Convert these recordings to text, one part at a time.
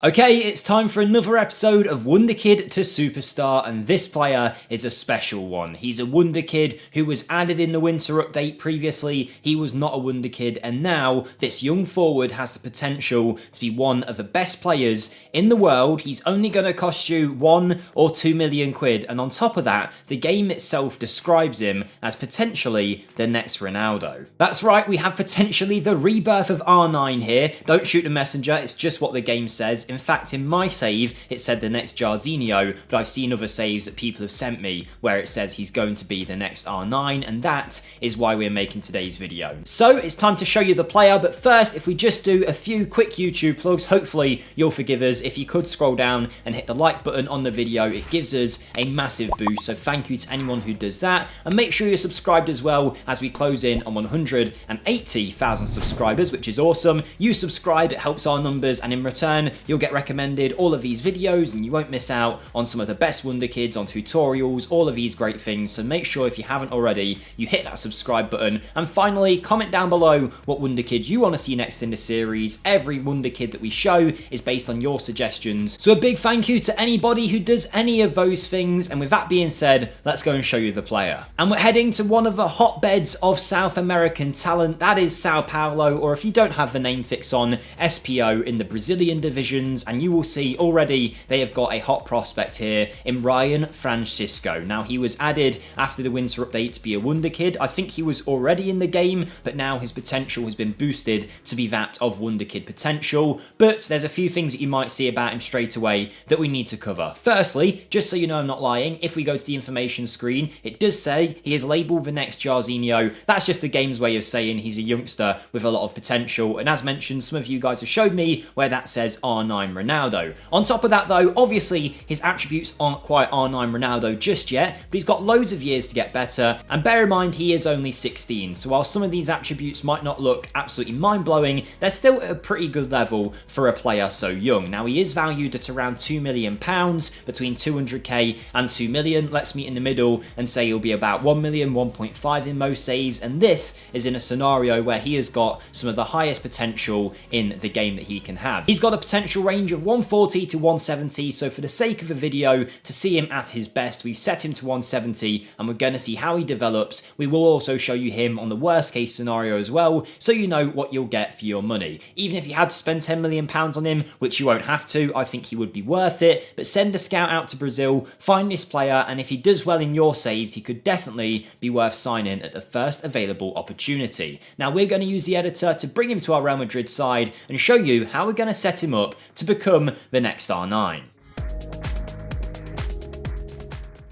Okay, it's time for another episode of Wonderkid to Superstar, and this player is a special one. He's a Wonderkid who was added in the winter update previously. He was not a Wonderkid, and now this young forward has the potential to be one of the best players in the world. He's only going to cost you 1 or 2 million quid, and on top of that, the game itself describes him as potentially the next Ronaldo. That's right, we have potentially the rebirth of R9 here. Don't shoot the messenger, it's just what the game says. In fact, in my save, it said the next Jairzinho, but I've seen other saves that people have sent me where it says he's going to be the next R9, and that is why we're making today's video. So it's time to show you the player, but first, if we just do a few quick YouTube plugs, hopefully you'll forgive us. If you could scroll down and hit the like button on the video, it gives us a massive boost, so thank you to anyone who does that, and make sure you're subscribed as well as we close in on 180,000 subscribers, which is awesome. You subscribe, it helps our numbers, and in return, you'll get recommended all of these videos and you won't miss out on some of the best Wonderkids, on tutorials, all of these great things. So make sure if you haven't already, you hit that subscribe button. And finally, comment down below what Wonderkid you want to see next in the series. Every Wonderkid that we show is based on your suggestions. So a big thank you to anybody who does any of those things. And with that being said, let's go and show you the player. And we're heading to one of the hotbeds of South American talent. That is Sao Paulo, or if you don't have the name fix on, SPO in the Brazilian division. And you will see already they have got a hot prospect here in Ryan Francisco. Now, he was added after the winter update to be a Wonderkid. I think he was already in the game, but now his potential has been boosted to be that of Wonderkid potential. But there's a few things that you might see about him straight away that we need to cover. Firstly, just so you know I'm not lying, if we go to the information screen, it does say he is labelled the next Jairzinho. That's just the game's way of saying he's a youngster with a lot of potential. And as mentioned, some of you guys have showed me where that says R9 Ronaldo. On top of that though, obviously his attributes aren't quite R9 Ronaldo just yet, but he's got loads of years to get better, and bear in mind he is only 16, so while some of these attributes might not look absolutely mind-blowing, they're still at a pretty good level for a player so young. Now, he is valued at around £2 million, between 200k and 2 million. Let's meet in the middle and say he'll be about 1 million, 1.5 in most saves, and this is in a scenario where he has got some of the highest potential in the game that he can have. He's got a potential range of 140 to 170, so for the sake of the video, to see him at his best, we've set him to 170, and we're going to see how he develops. We will also show you him on the worst case scenario as well, so you know what you'll get for your money. Even if you had to spend £10 million on him, which you won't have to, I think he would be worth it, but send a scout out to Brazil, find this player, and if he does well in your saves, he could definitely be worth signing at the first available opportunity. Now, we're going to use the editor to bring him to our Real Madrid side and show you how we're going to set him up to become the next R9.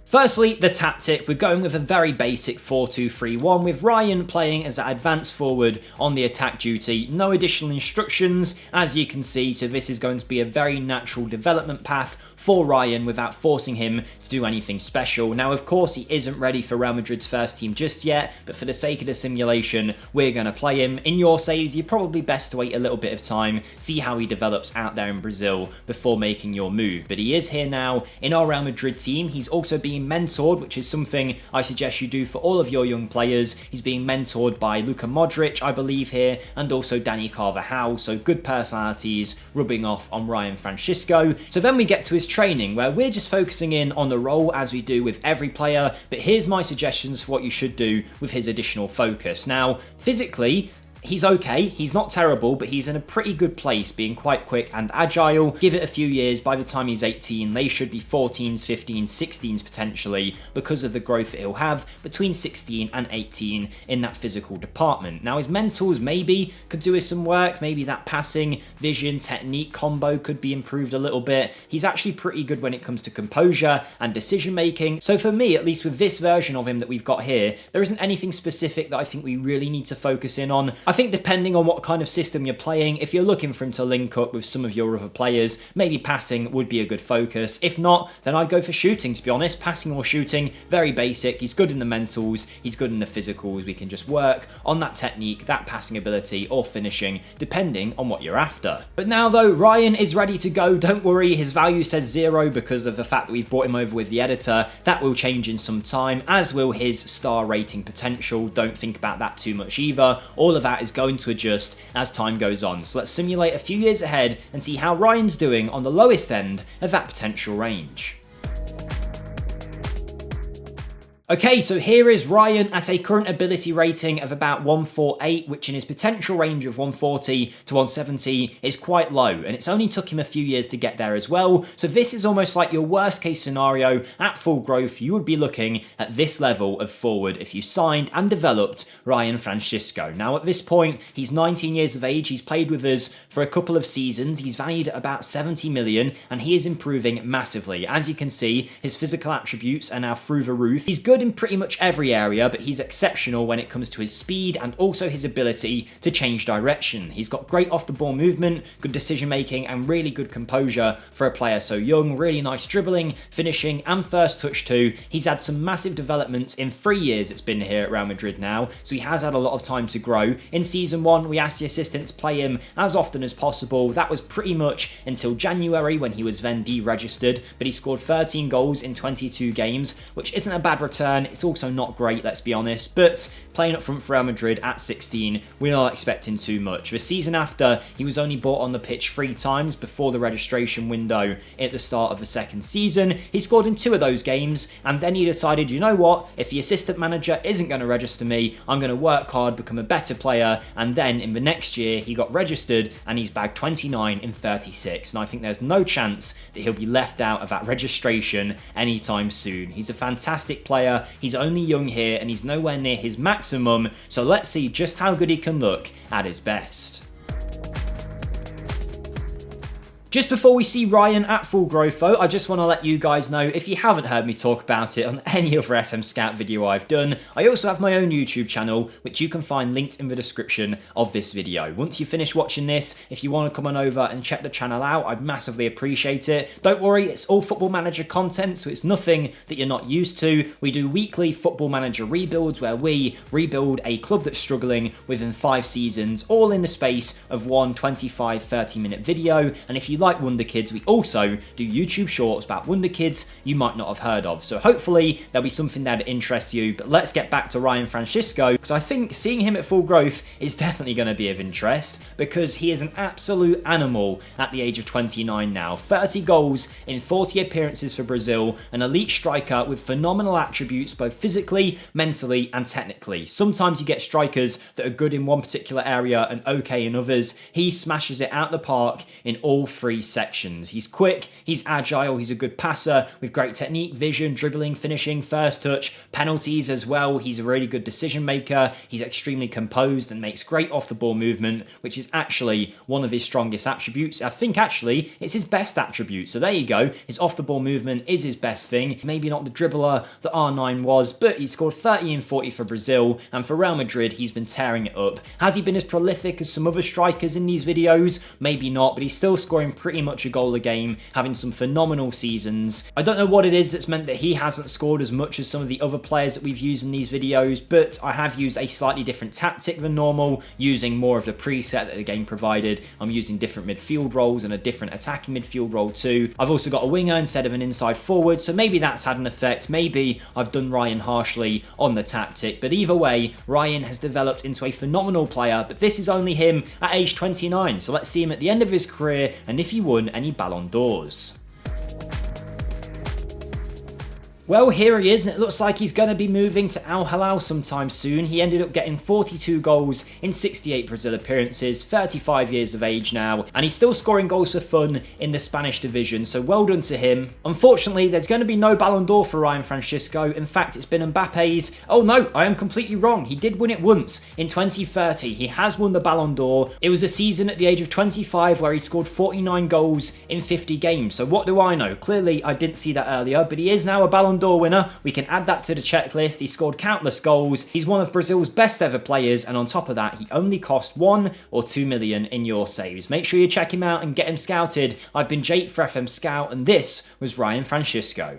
Firstly, the tactic. We're going with a very basic 4-2-3-1 with Ryan playing as an advanced forward on the attack duty. No additional instructions, as you can see, so this is going to be a very natural development path for Ryan without forcing him to do anything special. Now, of course, he isn't ready for Real Madrid's first team just yet, but for the sake of the simulation, we're going to play him. In your saves, you're probably best to wait a little bit of time, see how he develops out there in Brazil before making your move. But he is here now in our Real Madrid team. He's also being mentored, which is something I suggest you do for all of your young players. He's being mentored by Luka Modric, I believe here, and also Danny Carvajal, so good personalities rubbing off on Ryan Francisco. So then we get to his training, where we're just focusing in on the role as we do with every player, but here's my suggestions for what you should do with his additional focus. Now, physically, he's okay, he's not terrible, but he's in a pretty good place, being quite quick and agile. Give it a few years, by the time he's 18, they should be 14s, 15s, 16s potentially, because of the growth that he'll have between 16 and 18 in that physical department. Now, his mentals maybe could do with some work, maybe that passing, vision, technique combo could be improved a little bit. He's actually pretty good when it comes to composure and decision making, so for me, at least with this version of him that we've got here, there isn't anything specific that I think we really need to focus in on. I think depending on what kind of system you're playing, if you're looking for him to link up with some of your other players, maybe passing would be a good focus. If not, then I'd go for shooting, to be honest. Passing or shooting, very basic. He's good in the mentals, he's good in the physicals. We can just work on that technique, that passing ability, or finishing, depending on what you're after. But now though, Ryan is ready to go. Don't worry, his value says 0 because of the fact that we've brought him over with the editor. That will change in some time, as will his star rating potential. Don't think about that too much either. All of that that is going to adjust as time goes on. So let's simulate a few years ahead and see how Ryan's doing on the lowest end of that potential range. Okay, so here is Ryan at a current ability rating of about 148, which in his potential range of 140 to 170 is quite low, and it's only took him a few years to get there as well. So this is almost like your worst case scenario. At full growth, you would be looking at this level of forward if you signed and developed Ryan Francisco. Now at this point, he's 19 years of age, he's played with us for a couple of seasons, he's valued at about 70 million, and he is improving massively. As you can see, his physical attributes are now through the roof. He's good in pretty much every area, but he's exceptional when it comes to his speed and also his ability to change direction. He's got great off the ball movement, good decision making, and really good composure for a player so young. Really nice dribbling, finishing, and first touch too. He's had some massive developments in 3 years it's been here at Real Madrid now, so he has had a lot of time to grow. In season 1, we asked the assistant to play him as often as possible. That was pretty much until January when he was then deregistered, but he scored 13 goals in 22 games, which isn't a bad return. It's also not great, let's be honest, but playing up front for Real Madrid at 16, we're not expecting too much. The season after, he was only brought on the pitch 3 times before the registration window at the start of the second season. He scored in 2 of those games, and then he decided, you know what, if the assistant manager isn't going to register me, I'm going to work hard, become a better player, and then in the next year, he got registered, and he's bagged 29 in 36, and I think there's no chance that he'll be left out of that registration anytime soon. He's a fantastic player, he's only young here, and he's nowhere near his maximum, so let's see just how good he can look at his best. Just before we see Ryan at full growth though, I just want to let you guys know, if you haven't heard me talk about it on any other FM Scout video I've done, I also have my own YouTube channel, which you can find linked in the description of this video. Once you finish watching this, if you want to come on over and check the channel out, I'd massively appreciate it. Don't worry, it's all Football Manager content, so it's nothing that you're not used to. We do weekly Football Manager rebuilds where we rebuild a club that's struggling within 5 seasons, all in the space of one 25-30 minute video, and if you like Wonderkids, we also do YouTube shorts about Wonderkids you might not have heard of. So hopefully there'll be something there that interests you. But let's get back to Ryan Francisco, because I think seeing him at full growth is definitely going to be of interest, because he is an absolute animal at the age of 29 now. 30 goals in 40 appearances for Brazil, an elite striker with phenomenal attributes both physically, mentally, and technically. Sometimes you get strikers that are good in one particular area and okay in others. He smashes it out the park in all 3 sections. He's quick, he's agile, he's a good passer with great technique, vision, dribbling, finishing, first touch, penalties as well. He's a really good decision maker. He's extremely composed and makes great off the ball movement, which is actually one of his strongest attributes. I think actually it's his best attribute. So there you go. His off the ball movement is his best thing. Maybe not the dribbler that R9 was, but he scored 30 and 40 for Brazil, and for Real Madrid he's been tearing it up. Has he been as prolific as some other strikers in these videos? Maybe not, but he's still scoring pretty much a goal a game, having some phenomenal seasons. I don't know what it is that's meant that he hasn't scored as much as some of the other players that we've used in these videos, but I have used a slightly different tactic than normal, using more of the preset that the game provided. I'm using different midfield roles and a different attacking midfield role too. I've also got a winger instead of an inside forward, so maybe that's had an effect. Maybe I've done Ryan harshly on the tactic, but either way, Ryan has developed into a phenomenal player, but this is only him at age 29, so let's see him at the end of his career and if he won any Ballon d'Ors. Well, here he is, and it looks like he's going to be moving to Al Hilal sometime soon. He ended up getting 42 goals in 68 Brazil appearances, 35 years of age now, and he's still scoring goals for fun in the Spanish division, so well done to him. Unfortunately, there's going to be no Ballon d'Or for Ryan Francisco. In fact, it's been Mbappe's. Oh no, I am completely wrong. He did win it once in 2030. He has won the Ballon d'Or. It was a season at the age of 25 where he scored 49 goals in 50 games. So what do I know? Clearly, I didn't see that earlier, but he is now a Ballon d'Or winner. We can add that to the checklist. He scored countless goals. He's one of Brazil's best ever players, and on top of that, he only cost 1 or 2 million in your saves. Make sure you check him out and get him scouted. I've been Jake for FM Scout, and this was Ryan Francisco.